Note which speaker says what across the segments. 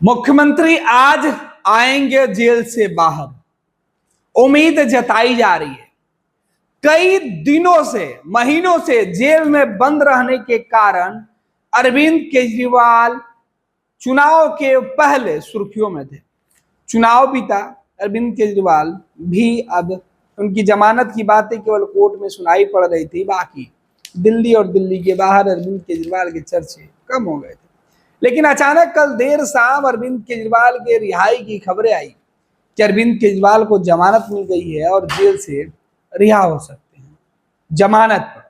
Speaker 1: मुख्यमंत्री आज आएंगे जेल से बाहर, उम्मीद जताई जा रही है। कई दिनों से, महीनों से जेल में बंद रहने के कारण अरविंद केजरीवाल चुनाव के पहले सुर्खियों में थे। चुनाव भी था, अरविंद केजरीवाल भी, अब उनकी जमानत की बातें केवल कोर्ट में सुनाई पड़ रही थी, बाकी दिल्ली और दिल्ली के बाहर अरविंद केजरीवाल के चर्चे कम हो गए थे। लेकिन अचानक कल देर शाम अरविंद केजरीवाल के रिहाई की खबरें आई कि अरविंद केजरीवाल को जमानत मिल गई है और जेल से रिहा हो सकते हैं जमानत पर।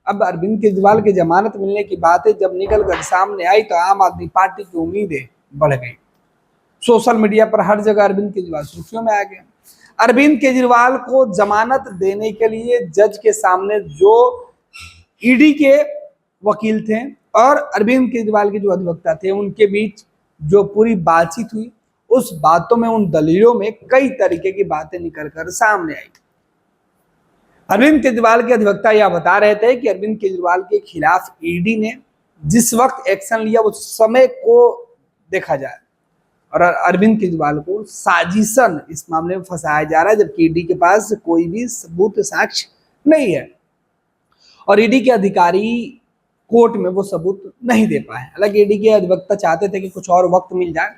Speaker 1: अब अरविंद केजरीवाल के जमानत मिलने की बातें जब निकल कर सामने आई तो आम आदमी पार्टी की उम्मीदें बढ़ गई। सोशल मीडिया पर हर जगह अरविंद केजरीवाल सुर्खियों में आ गए। अरविंद केजरीवाल को जमानत देने के लिए जज के सामने जो ईडी के वकील थे और अरविंद केजरीवाल के जो अधिवक्ता थे, उनके बीच जो पूरी बातचीत हुई, उस बातों में, उन दलीलों में कई तरीके की बातें निकलकर सामने आई। अरविंद केजरीवाल के अधिवक्ता यह बता रहे थे कि अरविंद केजरीवाल के खिलाफ ईडी ने जिस वक्त एक्शन लिया उस समय को देखा जाए और अरविंद केजरीवाल को साजिशन इस मामले में फंसाया जा रहा है, जबकि ईडी के पास कोई भी सबूत, साक्ष्य नहीं है और ईडी के अधिकारी कोर्ट में वो सबूत नहीं दे पाए। हालांकि ईडी के अधिवक्ता चाहते थे कि कुछ और वक्त मिल जाए,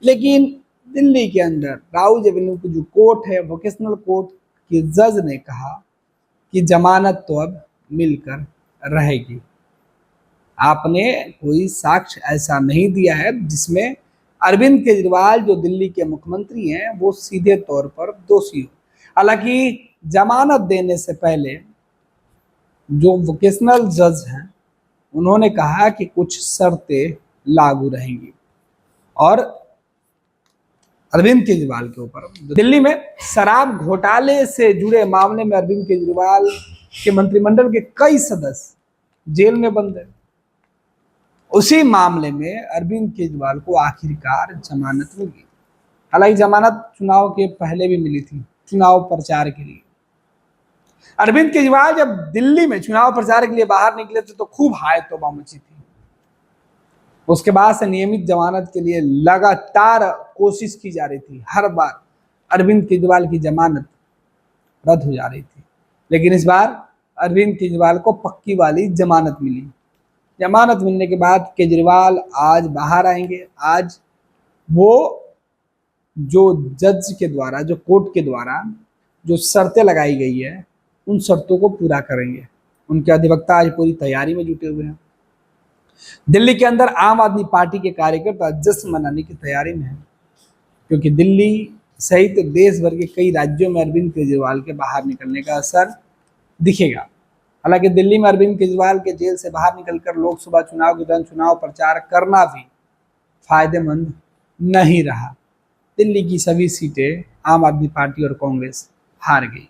Speaker 1: लेकिन दिल्ली के अंदर राउज एवेन्यू की जो कोर्ट है, वोकेशनल कोर्ट के जज ने कहा कि जमानत तो अब मिलकर रहेगी। आपने कोई साक्ष्य ऐसा नहीं दिया है जिसमें अरविंद केजरीवाल जो दिल्ली के मुख्यमंत्री हैं वो सीधे तौर पर दोषी हो। हालांकि जमानत देने से पहले जो वोकेशनल जज हैं उन्होंने कहा कि कुछ शर्तें लागू रहेंगी और अरविंद केजरीवाल के ऊपर दिल्ली में शराब घोटाले से जुड़े मामले में अरविंद केजरीवाल के मंत्रिमंडल के कई सदस्य जेल में बंद हैं। उसी मामले में अरविंद केजरीवाल को आखिरकार जमानत मिल गई। हालांकि जमानत चुनाव के पहले भी मिली थी, चुनाव प्रचार के लिए। अरविंद केजरीवाल जब दिल्ली में चुनाव प्रचार के लिए बाहर निकले थे तो खूब हाय तौबा मची थी। उसके बाद से नियमित जमानत के लिए लगातार कोशिश की जा रही थी। हर बार अरविंद केजरीवाल की जमानत रद्द हो जा रही थी, लेकिन इस बार अरविंद केजरीवाल को पक्की वाली जमानत मिली। जमानत मिलने के बाद केजरीवाल आज बाहर आएंगे। आज वो जो जज के द्वारा, जो कोर्ट के द्वारा जो शर्तें लगाई गई है, उन शर्तों को पूरा करेंगे। उनके अधिवक्ता आज पूरी तैयारी में जुटे हुए हैं। दिल्ली के अंदर आम आदमी पार्टी के कार्यकर्ता जश्न मनाने की तैयारी में है, क्योंकि दिल्ली सहित देश भर के कई राज्यों में अरविंद केजरीवाल के बाहर निकलने का असर दिखेगा। हालांकि दिल्ली में अरविंद केजरीवाल के जेल से बाहर निकलकर लोकसभा चुनाव के दौरान चुनाव प्रचार करना भी फायदेमंद नहीं रहा। दिल्ली की सभी सीटें आम आदमी पार्टी और कांग्रेस हार गई।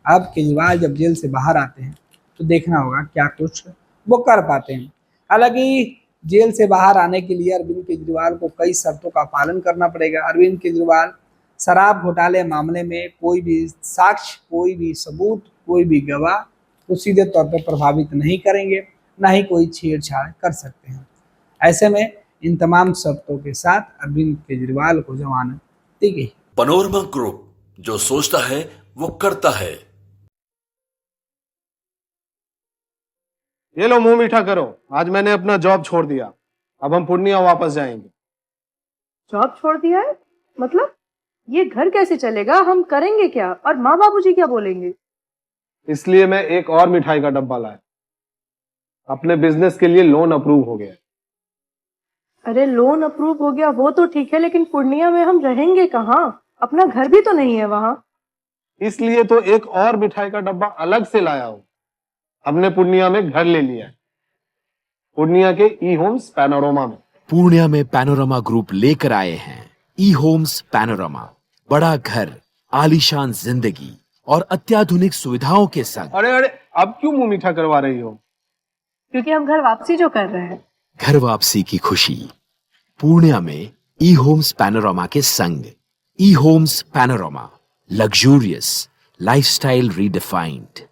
Speaker 1: अब केजरीवाल जब जेल से बाहर आते हैं तो देखना होगा क्या कुछ वो कर पाते हैं। हालांकि जेल से बाहर आने के लिए अरविंद केजरीवाल को कई शर्तों का पालन करना पड़ेगा। अरविंद केजरीवाल शराब घोटाले मामले में कोई भी साक्ष्य, कोई भी सबूत, कोई भी गवाह को सीधे तौर पर प्रभावित नहीं करेंगे, ना ही कोई छेड़छाड़ कर सकते हैं। ऐसे में इन तमाम शर्तों के साथ अरविंद केजरीवाल को जमानत दी गई।
Speaker 2: पैनोरमा ग्रुप, जो सोचता है वो करता है।
Speaker 3: ये लो, मुंह मीठा करो। आज मैंने अपना जॉब छोड़ दिया, अब हम पूर्णिया वापस जाएंगे।
Speaker 4: जॉब छोड़ दिया है? मतलब ये घर कैसे चलेगा? हम करेंगे क्या? और माँ बाबूजी क्या बोलेंगे?
Speaker 3: इसलिए मैं एक और मिठाई का डब्बा लाया। अपने बिजनेस के लिए लोन अप्रूव हो गया।
Speaker 4: अरे लोन अप्रूव हो गया वो तो ठीक है, लेकिन पूर्णिया में हम रहेंगे कहाँ? अपना घर भी तो नहीं है वहां।
Speaker 3: इसलिए तो एक और मिठाई का डब्बा अलग से लाया हूं। हमने पूर्णिया में घर ले लिया है, पूर्णिया के ई होम्स पैनोरमा में।
Speaker 5: पूर्णिया में पैनोरमा ग्रुप लेकर आए हैं ई होम्स पैनोरमा। बड़ा घर, आलीशान जिंदगी और अत्याधुनिक सुविधाओं के संग।
Speaker 3: अरे अरे, अब क्यों मुंह मीठा करवा रही हो?
Speaker 4: क्योंकि हम घर वापसी जो कर रहे हैं।
Speaker 5: घर वापसी की खुशी पूर्णिया में ई होम्स पैनोरमा के संग। E Homes Panorama, luxurious lifestyle redefined.